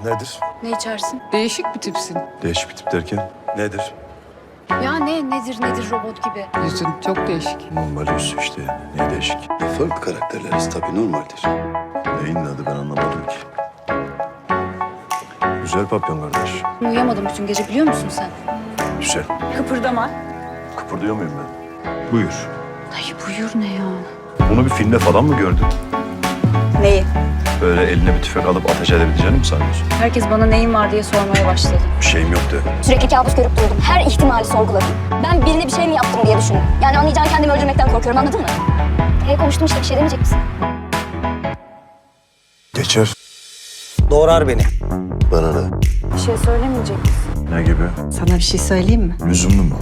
Nedir? Ne içersin? Değişik bir tipsin. Değişik bir tip derken nedir? Ya nedir robot gibi. Yüzün çok değişik. Normal yüz işte. Ne değişik? Farklı karakterleriz tabii normaldir. Neyin adı ben anlamadım ki. Güzel papyon kardeş. Uyuyamadım bütün gece biliyor musun sen? Güzel. Kıpırdama. Kıpırdıyor muyum ben? Buyur. Ay buyur ne ya? Bunu bir filmde falan mı gördün? Neyi? Böyle eline bir tüfek alıp ateş edebileceğini mi sanıyorsun? Herkes bana neyin var diye sormaya başladı. Bir şeyim yoktu. Sürekli kabus görüp durdum. Her ihtimali sorguladım. Ben birine bir şey mi yaptım diye düşündüm. Yani anlayacağın kendimi öldürmekten korkuyorum, anladın mı? Konuştum işte, bir şey demeyecek misin? Geçer. Doğrar beni. Bana ne? Bir şey söylemeyecek misin? Ne gibi? Sana bir şey söyleyeyim mi? Lüzumlu mu?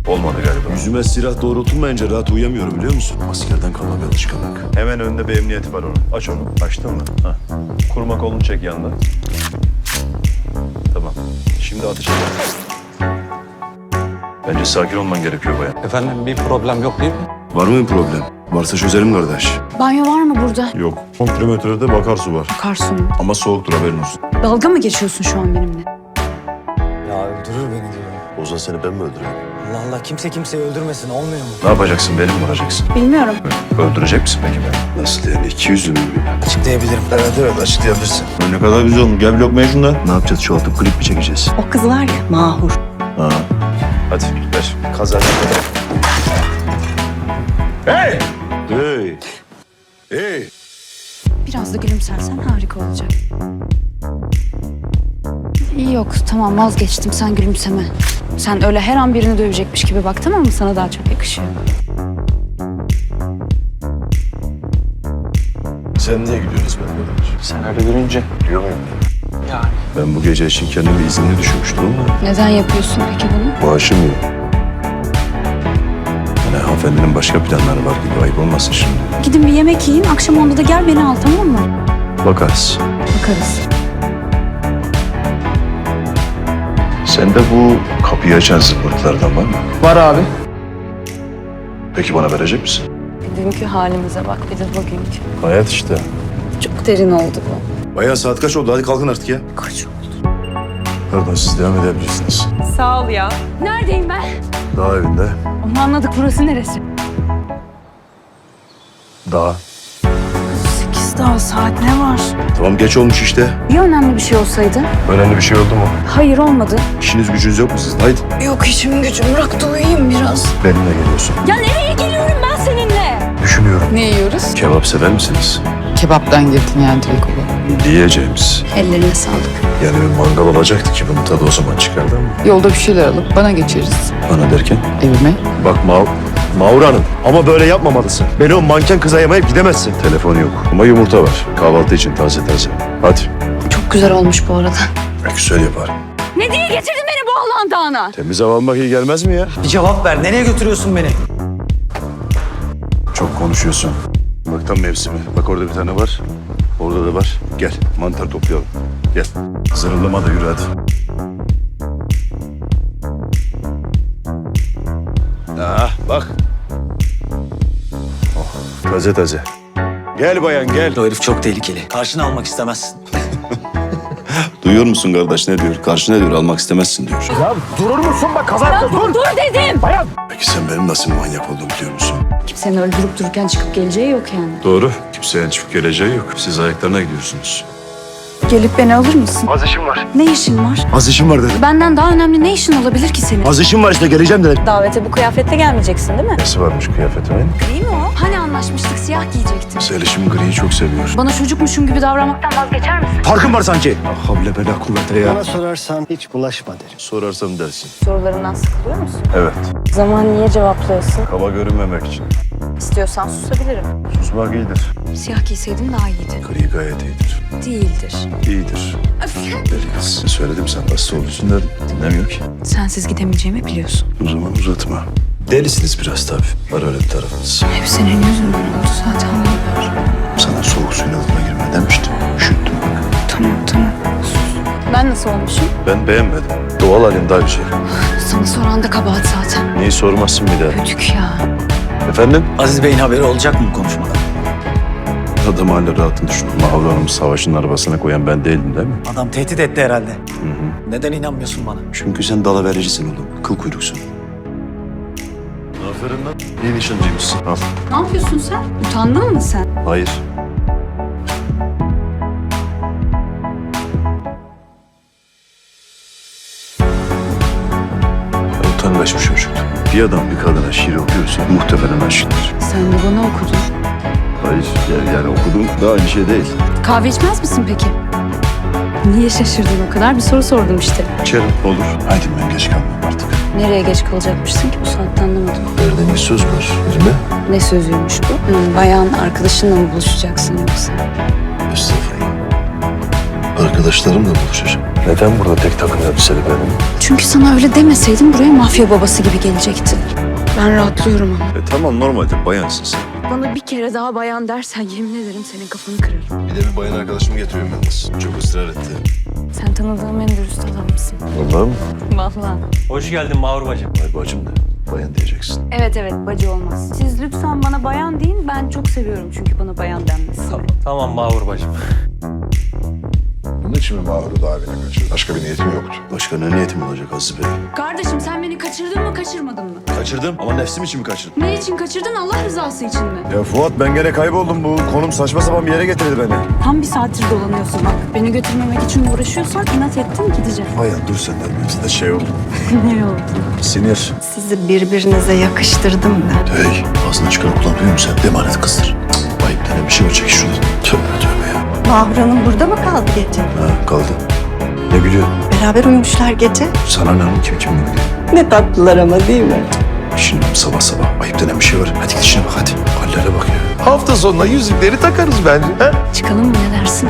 Olmadı galiba. Yüzüme silah doğrultulmayınca rahat uyuyamıyorum biliyor musun? Askerden kalma bir alışkanlık. Hemen önünde bir emniyeti var onun. Aç onu. Açtın mı? Ha. Kurma kolunu çek yandan. Tamam. Şimdi ateş et. Bence sakin olman gerekiyor bayan. Efendim bir problem yok değil mi? Var mı bir problem? Varsa çözelim kardeş. Banyo var mı burada? Yok. 10 kilometrede bakarsu var. Akarsun. Ama soğuktur haberin olsun. Dalga mı geçiyorsun şu an benimle? Ya öldürür beni diyor. Ozan seni ben mi öldürüyorum? Allah Allah kimse kimseyi öldürmesin olmuyor mu? Ne yapacaksın? Beni mi vuracaksın? Bilmiyorum. Öldürecek misin peki beni? Nasıl yani? 200 mü? Açıklayabilirim. Evet açıklayabilirsin. Ne kadar güzel oldu. Gel bir lokmaya şunu da. Ne yapacağız? Çoğaltıp klip mi çekeceğiz? O kız var ya, Mahur. Ha. Hadi ver. Kazan. Hey! Hey! Hey! Biraz da gülümsersen harika olacak. İyi yok tamam vazgeçtim sen gülümseme. Sen öyle her an birini dövecekmiş gibi bak tamam mı? Sana daha çok yakışıyor. Sen niye gidiyorsun benimle? Sen öyle görünce. Biliyor muyum? Yani. Ben bu gece için kendimi izinli düşünmüştüm ama Neden yapıyorsun peki bunu? maaşım yok. Yani hanımefendinin başka planları var gibi ayıp olmasın şimdi. Gidin bir yemek yiyin akşam 10'da da gel beni al tamam mı? Bakarız. Bakarız. Sende bu kapıyı açan zımbırtılardan var mı? Var abi. Peki bana verecek misin? Dünkü halimize bak bir de bugünkü. Hayat işte. Çok derin oldu bu. Bayağı saat kaç oldu? Hadi kalkın artık ya. Kaç oldu? Pardon siz devam edebilirsiniz. Sağ ol ya. Neredeyim ben? Dağ evinde. Onu anladık burası neresi? Dağ. 8 daha saat ne var? Tamam geç olmuş işte. Ya önemli bir şey olsaydı? Önemli bir şey oldu mu? Hayır olmadı. İşiniz gücünüz yok mu sizin? Haydi. Yok işim gücüm bırak da uyuyayım biraz. Benimle geliyorsun. Ya nereye geliyorum ben seninle? Düşünüyorum. Ne yiyoruz? Kebap sever misiniz? Kebaptan girdin yani direkt olarak. Diyeceğimiz. Ellerine sağlık. Yani bir mangal olacaktı ki bunun tadı o zaman çıkardı ama. Yolda bir şeyler alıp bana geçeriz. Bana derken? Evime. Bak Mağur Hanım ama böyle yapmamalısın. Beni o manken kıza yamayıp gidemezsin. Telefon yok ama yumurta var. Kahvaltı için taze taze. Hadi. Çok güzel olmuş bu arada. Güzel yapar. Ne diye getirdin beni bu Allah'ın dağına? Temiz hava almak iyi gelmez mi ya? Bir cevap ver. Nereye götürüyorsun beni? Çok konuşuyorsun. Bak tam mevsimi. Bak orada bir tane var. Orada da var. Gel mantar toplayalım. Gel. Zırıllama da yürü hadi. Bak. Oh, taze taze. Gel bayan gel. O herif çok tehlikeli. Karşına almak istemezsin. Duyuyor musun kardeş ne diyor? Karşı ne diyor? Almak istemezsin diyor. Dur dedim. Peki sen benim nasıl manyak olduğumu biliyor musun? Kimsenin öyle durup dururken çıkıp geleceği yok yani. Doğru. Kimsenin çıkıp geleceği yok. Siz ayaklarına gidiyorsunuz. Gelip beni alır mısın? Az işim var. Ne işin var? Az işim var dedim. Benden daha önemli ne işin olabilir ki senin? Az işim var işte geleceğim dedim. Davete bu kıyafetle gelmeyeceksin değil mi? Nesi varmış kıyafetimin? Değil mi o? Hani anlaşmıştık siyah giyecektin. Selişim griyi çok seviyor. Bana çocukmuşum gibi davranmaktan vazgeçer misin? Farkın var sanki. Ah havle bela kuvvete ya. Bana sorarsan hiç bulaşma derim. Sorarsam dersin. Sorularından sıkılıyor musun? Evet. Zaman niye cevaplıyorsun? Kaba görünmemek için. İstiyorsan susabilirim. Susmak iyidir. Siyah giyseydin daha iyiydi. Gri gayet iyidir. Değildir. İyidir. Deli kız. Söyledim sen hasta olursun dedim. Dinlemiyor ki. Sensiz gidemeyeceğimi biliyorsun. O zaman uzatma. Delisiniz biraz tabii. Var öyle bir tarafınız. Hep senin yüzünden oldu zaten. Sana soğuk suyun altına girme demiştim. Üşüttüm bak. Tamam. Ben nasıl olmuşum? Ben beğenmedim. Doğal halin daha güzel. Sana soran da kabahat zaten. Niye sormazsın bir daha? Kötük ya. Efendim? Aziz Bey'in haberi olacak mı bu konuşmadan? Adam hala rahatını düşün. Mahur Hanım'ı savaşın arabasına koyan ben değildim değil mi? Adam tehdit etti herhalde. Neden inanmıyorsun bana? Çünkü sen dalavericisin oğlum. Kıl kuyruksun. Aferin lan. İyi nişancıymışsın. Al. Ne yapıyorsun sen? Utandın mı sen? Hayır. Utangaç bir çocuk. Bir adam bir kadına şiir okuyorsa muhtemelen aşıktır. Sen de bana okudun. Hayır yani okudum da aynı şey değil. Kahve içmez misin peki? Niye şaşırdın o kadar? Bir soru sordum işte. İçerim olur. Haydi ben geç kalmam artık. Nereye geç kalacakmışsın ki bu saatte anlamadım. Verdiğin bir söz var. Verme. Ne sözüymüş bu? Bayan arkadaşınla mı buluşacaksın yoksa? Estağfurullah. Arkadaşlarımla buluşacağım. Neden burada tek takım elbiseli benim? Çünkü sana öyle demeseydin buraya mafya babası gibi gelecekti. Ben rahatlıyorum ama. Tamam normalde bayansın sen. Bana bir kere daha bayan dersen yemin ederim senin kafanı kırarım. Bir de bir bayan arkadaşımı getiriyorum yalnız. Çok ısrar etti. Sen tanıdığım en dürüst adamsın. Vallahi mı? Vallahi. Hoş geldin Mahur bacım. Ay bacım ne? Bayan diyeceksin. Evet bacı olmaz. Siz lütfen bana bayan deyin. Ben çok seviyorum çünkü bana bayan denmesini. Tamam Mahur bacım. Bunun için mi Mahur'u da abine kaçırdı? Başka bir niyetim yoktu. Başka ne niyetim olacak Aziz Bey? Kardeşim sen beni kaçırdın mı kaçırmadın mı? Kaçırdım ama nefsim için mi kaçırdım? Ne için kaçırdın Allah rızası için mi? Ya Fuat ben gene kayboldum. Bu konum saçma sapan bir yere getirdi beni. Tam bir saattir dolanıyorsun bak. Beni götürmemek için uğraşıyorsan inat ettim gideceğim. Bayan dur sen de. Bizde şey oldu. Ne oldu? Sinir. Sizi birbirinize yakıştırdım da. Hey, ağzını çıkarıp kullanmıyor musun sen? Emanet kızdır. Cık, ayıp denen bir şey var. Çek şuradan. Tövbe tövbe ya. Mahur Hanım burada mı kaldı gece? Ha, kaldı. Ne gülüyor? Beraber uyumuşlar gece. Sana ne hanım kim ne gülüyor? Ne tatlılar ama değil mi? Şimdi sabah sabah ayıp denen bir şey var. Hadi git işine bak hadi. Hallere bak ya. Hafta sonuna yüzükleri takarız bence. He? Çıkalım mı ne dersin?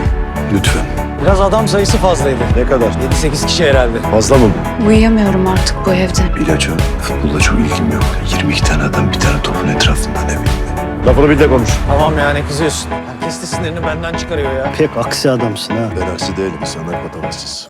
Lütfen. Biraz adam sayısı fazlaydı. Ne kadar? 7-8 kişi herhalde. Fazla mı? Uyuyamıyorum artık bu evde. İlaca, futbolla çok ilgim yok. 22 tane adam bir tane topun etrafında ne bileyim. Lafını bil de konuş. Tamam ya ne kızıyorsun? Herkes de sinirini benden çıkarıyor ya. Pek aksi adamsın ha. Ben aksi değilim. İnsanlar patavatsız.